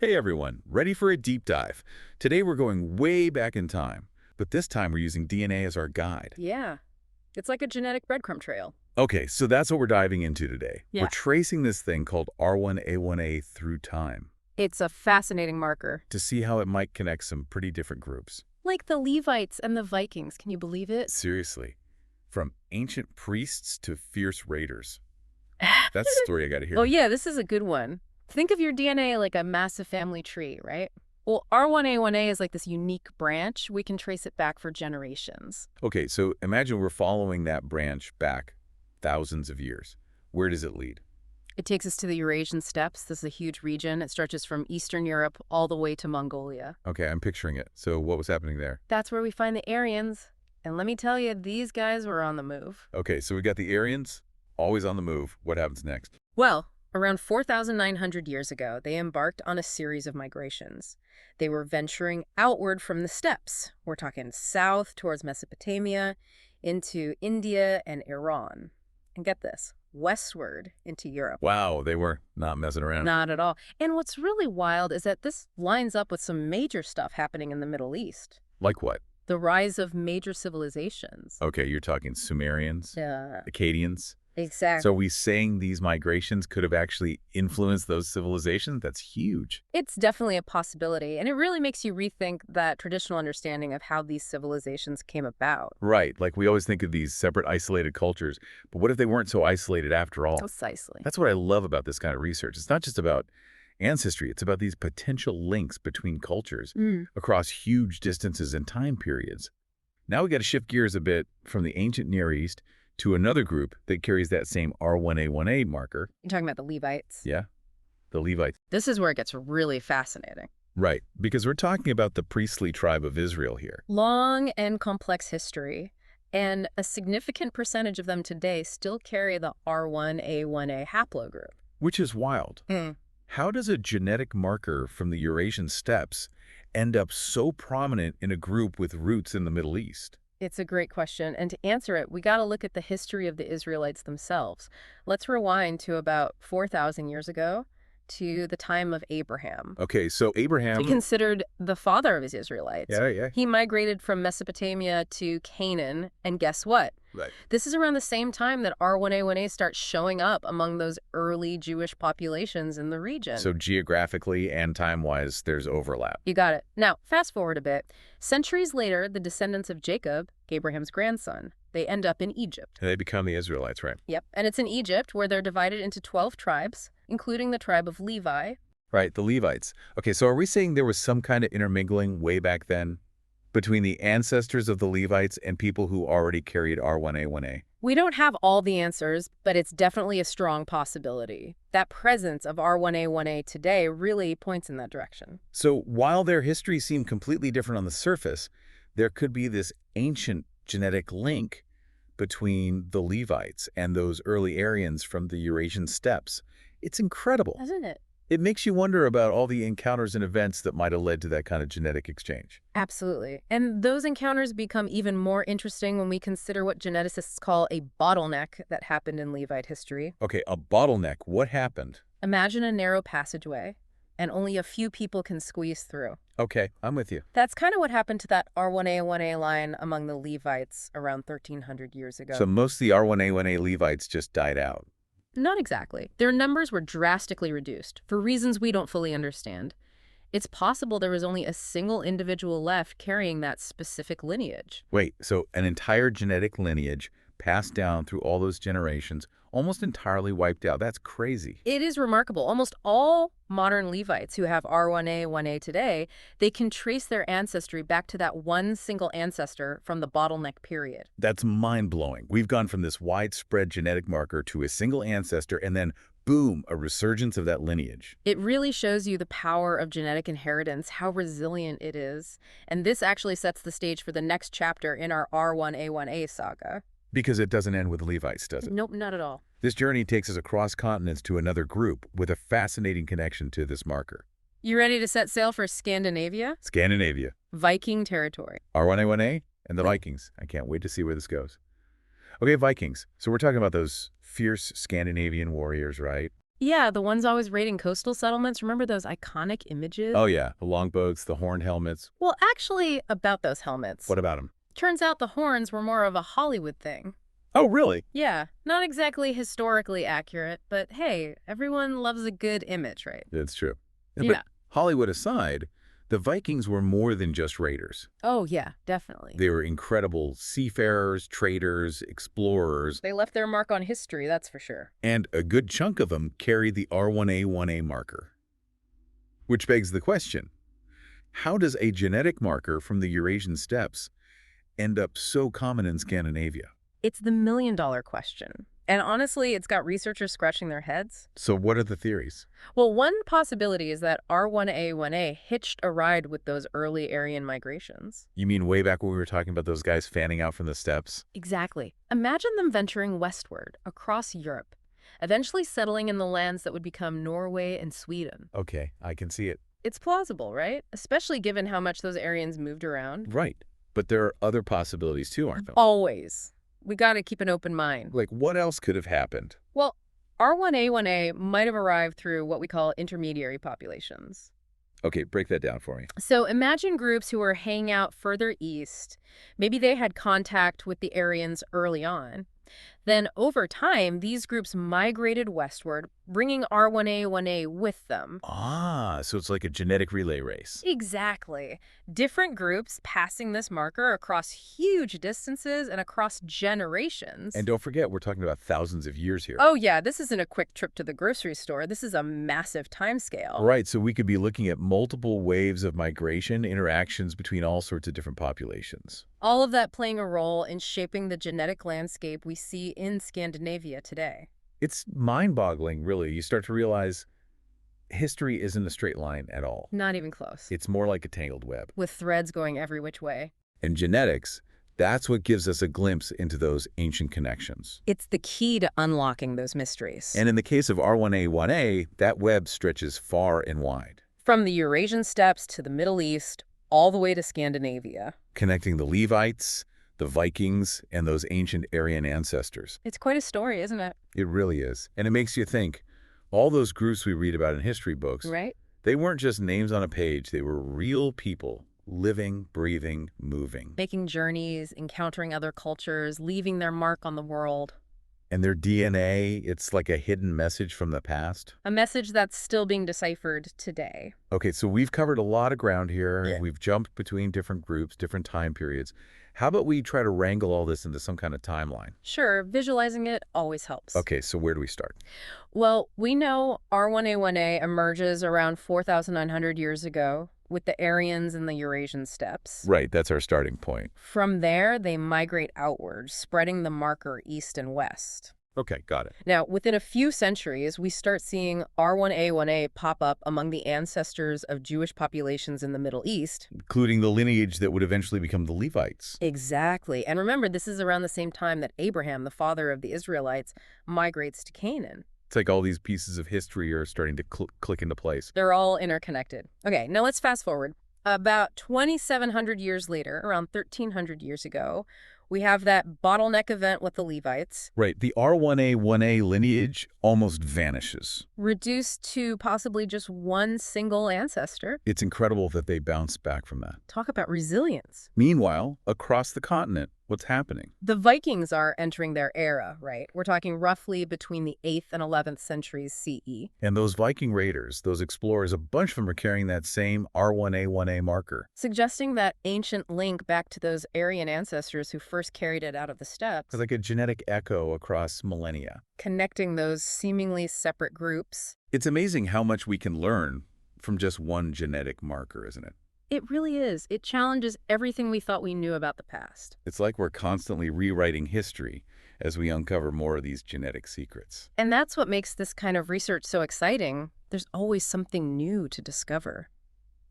Hey everyone, ready for a deep dive? Today we're going way back in time, but this time we're using DNA as our guide. Yeah, it's like a genetic breadcrumb trail. Okay, so that's what we're diving into today. We're Yeah. tracing this thing called R1A1A through time It's a fascinating marker. to see how it might connect some pretty different groups. Like the Levites and the Vikings, can you believe it? Seriously, from ancient priests to fierce raiders. That's the story I gotta hear. Oh yeah, this is a good one. Think of your DNA like a massive family tree, right? Well, R1A1A is like this unique branch. We can trace it back for generations. Okay, so imagine we're following that branch back thousands of years. Where does it lead? It takes us to the Eurasian steppes. This is a huge region. It stretches from Eastern Europe all the way to Mongolia. Okay, I'm picturing it. So what was happening there? That's where we find the Aryans. And let me tell you, these guys were on the move. Okay, so we got the Aryans, always on the move. What happens next? Well, around 4,900 years ago, they embarked on a series of migrations. They were venturing outward from the steppes. We're talking south towards Mesopotamia, into India and Iran. And get this, westward into Europe. Wow, they were not messing around. Not at all. And what's really wild is that this lines up with some major stuff happening in the Middle East. Like what? The rise of major civilizations. Okay, you're talking Sumerians, Yeah, Akkadians. exactly. So are we saying these migrations could have actually influenced those civilizations? That's huge. It's definitely a possibility, and it really makes you rethink that traditional understanding of how these civilizations came about. Right, like we always think of these separate isolated cultures, but what if they weren't so isolated after all? Precisely. That's what I love about this kind of research. It's not just about ancestry, it's about these potential links between cultures across huge distances and time periods. Now we got to shift gears a bit from the ancient Near East to another group that carries that same R1A1A marker. You're talking about the Levites. Yeah, the Levites. This is where it gets really fascinating. Right, because we're talking about the priestly tribe of Israel here. Long and complex history, and a significant percentage of them today still carry the R1A1A haplogroup. Which is wild. How does a genetic marker from the Eurasian steppes end up so prominent in a group with roots in the Middle East? It's a great question, and to answer it, we got to look at the history of the Israelites themselves. Let's rewind to about 4,000 years ago, to the time of Abraham. Okay, so Abraham... Considered the father of his Israelites. Yeah. He migrated from Mesopotamia to Canaan, and guess what? Right. This is around the same time that R1A1A starts showing up among those early Jewish populations in the region. So geographically and time-wise, there's overlap. You got it. Now, fast forward a bit. Centuries later, the descendants of Jacob, Abraham's grandson, they end up in Egypt. And they become the Israelites, right? Yep. And it's in Egypt where they're divided into 12 tribes, including the tribe of Levi. Right, the Levites. Okay, so are we saying there was some kind of intermingling way back then between the ancestors of the Levites and people who already carried R1A1A? We don't have all the answers, but it's definitely a strong possibility. That presence of R1A1A today really points in that direction. So while their histories seem completely different on the surface, there could be this ancient genetic link between the Levites and those early Aryans from the Eurasian steppes. It's incredible. Isn't it? It makes you wonder about all the encounters and events that might have led to that kind of genetic exchange. Absolutely. And those encounters become even more interesting when we consider what geneticists call a bottleneck that happened in Levite history. Okay, a bottleneck. What happened? Imagine a narrow passageway, and only a few people can squeeze through. Okay, I'm with you. That's kind of what happened to that R1A1A line among the Levites around 1,300 years ago. So most of the R1A1A Levites just died out. Not exactly. Their numbers were drastically reduced, for reasons we don't fully understand. It's possible there was only a single individual left carrying that specific lineage. Wait, so an entire genetic lineage passed down through all those generations, almost entirely wiped out. That's crazy. It is remarkable. Almost all modern Levites who have R1A1A today, they can trace their ancestry back to that one single ancestor from the bottleneck period. That's mind-blowing. We've gone from this widespread genetic marker to a single ancestor and then, boom, a resurgence of that lineage. It really shows you the power of genetic inheritance, how resilient it is. And this actually sets the stage for the next chapter in our R1A1A saga. Because it doesn't end with Levites, does it? Nope, not at all. This journey takes us across continents to another group with a fascinating connection to this marker. You ready to set sail for Scandinavia? Scandinavia. Viking territory. R1A1A and the Vikings. I can't wait to see where this goes. Okay, Vikings. So we're talking about those fierce Scandinavian warriors, right? Yeah, the ones always raiding coastal settlements. Remember those iconic images? Oh yeah, the longboats, the horned helmets. Well, actually, about those helmets. What about them? Turns out the horns were more of a Hollywood thing. Oh, really? Yeah, not exactly historically accurate, but hey, everyone loves a good image, right? That's true. Yeah, but Yeah. Hollywood aside, the Vikings were more than just raiders. Oh, yeah, definitely. They were incredible seafarers, traders, explorers, They left their mark on history, that's for sure. and a good chunk of them carried the R1A1A marker. Which begs the question, how does a genetic marker from the Eurasian steppes end up so common in Scandinavia? It's the million-dollar question. And honestly, it's got researchers scratching their heads. So what are the theories? Well, one possibility is that R1A1A hitched a ride with those early Aryan migrations. You mean way back when we were talking about those guys fanning out from the steppes? Exactly. Imagine them venturing westward, across Europe, eventually settling in the lands that would become Norway and Sweden. Okay, I can see it. It's plausible, right? Especially given how much those Aryans moved around. Right. But there are other possibilities too, aren't there? Always. We gotta keep an open mind. Like, what else could have happened? Well, R1A1A might have arrived through what we call intermediary populations. Okay, break that down for me. So imagine groups who were hanging out further east. Maybe they had contact with the Aryans early on. Then over time, these groups migrated westward, bringing R1A1A with them. Ah, so it's like a genetic relay race. Exactly. Different groups passing this marker across huge distances and across generations. And don't forget, we're talking about thousands of years here. Oh yeah, this isn't a quick trip to the grocery store. This is a massive timescale. Right, so we could be looking at multiple waves of migration, interactions between all sorts of different populations. All of that playing a role in shaping the genetic landscape we see in Scandinavia today. It's mind-boggling, really. You start to realize history isn't a straight line at all. Not even close. It's more like a tangled web. With threads going every which way. And genetics, that's what gives us a glimpse into those ancient connections. It's the key to unlocking those mysteries. And in the case of R1A1A, that web stretches far and wide, from the Eurasian steppes to the Middle East, all the way to Scandinavia. connecting the Levites, the Vikings, and those ancient Aryan ancestors. It's quite a story, isn't it? It really is. And it makes you think, all those groups we read about in history books, Right? they weren't just names on a page. They were real people, living, breathing, moving. Making journeys, encountering other cultures, leaving their mark on the world. And their DNA, it's like a hidden message from the past. A message that's still being deciphered today. Okay, so we've covered a lot of ground here. Yeah. We've jumped between different groups, different time periods. How about we try to wrangle all this into some kind of timeline? Sure, visualizing it always helps. Okay, so where do we start? Well, we know R1A1A emerges around 4,900 years ago with the Aryans and the Eurasian steppes. Right, that's our starting point. From there, they migrate outward, spreading the marker east and west. Okay, got it. Now, within a few centuries, we start seeing R1A1A pop up among the ancestors of Jewish populations in the Middle East. Including the lineage that would eventually become the Levites. Exactly. And remember, this is around the same time that Abraham, the father of the Israelites, migrates to Canaan. It's like all these pieces of history are starting to click into place. They're all interconnected. Okay, now let's fast forward. About 2,700 years later, around 1,300 years ago, we have that bottleneck event with the Levites. Right, the R1A1A lineage almost vanishes. Reduced to possibly just one single ancestor. It's incredible that they bounced back from that. Talk about resilience. Meanwhile, across the continent, what's happening? The Vikings are entering their era, right? We're talking roughly between the 8th and 11th centuries CE. And those Viking raiders, those explorers, a bunch of them are carrying that same R1A1A marker. Suggesting that ancient link back to those Aryan ancestors who first carried it out of the steppes. It's like a genetic echo across millennia. Connecting those seemingly separate groups. It's amazing how much we can learn from just one genetic marker, isn't it? It really is. It challenges everything we thought we knew about the past. It's like we're constantly rewriting history as we uncover more of these genetic secrets. And that's what makes this kind of research so exciting. There's always something new to discover.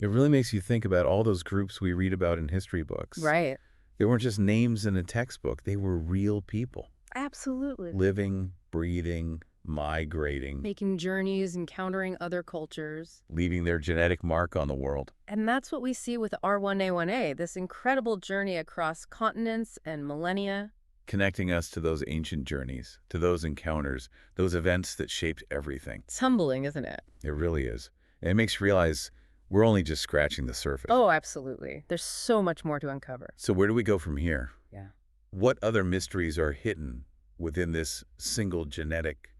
It really makes you think about all those groups we read about in history books. Right. They weren't just names in a textbook. They were real people. Absolutely. Living, breathing, migrating, Making journeys, encountering other cultures. leaving their genetic mark on the world. And that's what we see with R1A1A, this incredible journey across continents and millennia. connecting us to those ancient journeys, to those encounters, those events that shaped everything. It's humbling, isn't it? It really is. And it makes you realize we're only just scratching the surface. Oh, absolutely. There's so much more to uncover. So where do we go from here? Yeah. What other mysteries are hidden within this single genetic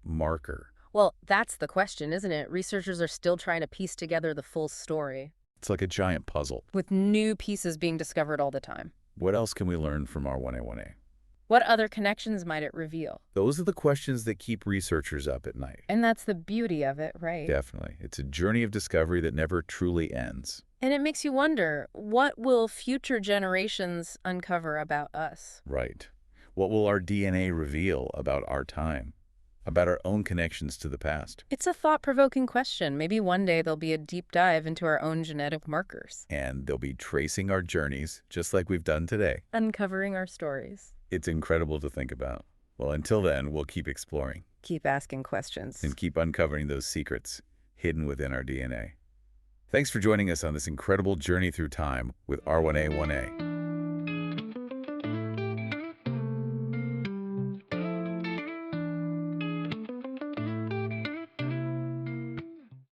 marker? Well, that's the question, isn't it? Researchers are still trying to piece together the full story, It's like a giant puzzle. with new pieces being discovered all the time. What else can we learn from R1A1A? What other connections might it reveal? Those are the questions that keep researchers up at night. And that's the beauty of it, right? Definitely. It's a journey of discovery that never truly ends. And it makes you wonder, what will future generations uncover about us? Right. What will our DNA reveal about our time, about our own connections to the past? It's a thought-provoking question. Maybe one day there'll be a deep dive into our own genetic markers. And they'll be tracing our journeys, just like we've done today. Uncovering our stories. It's incredible to think about. Well, until then, we'll keep exploring Keep asking questions. and keep uncovering those secrets hidden within our DNA. Thanks for joining us on this incredible journey through time with R1A1A.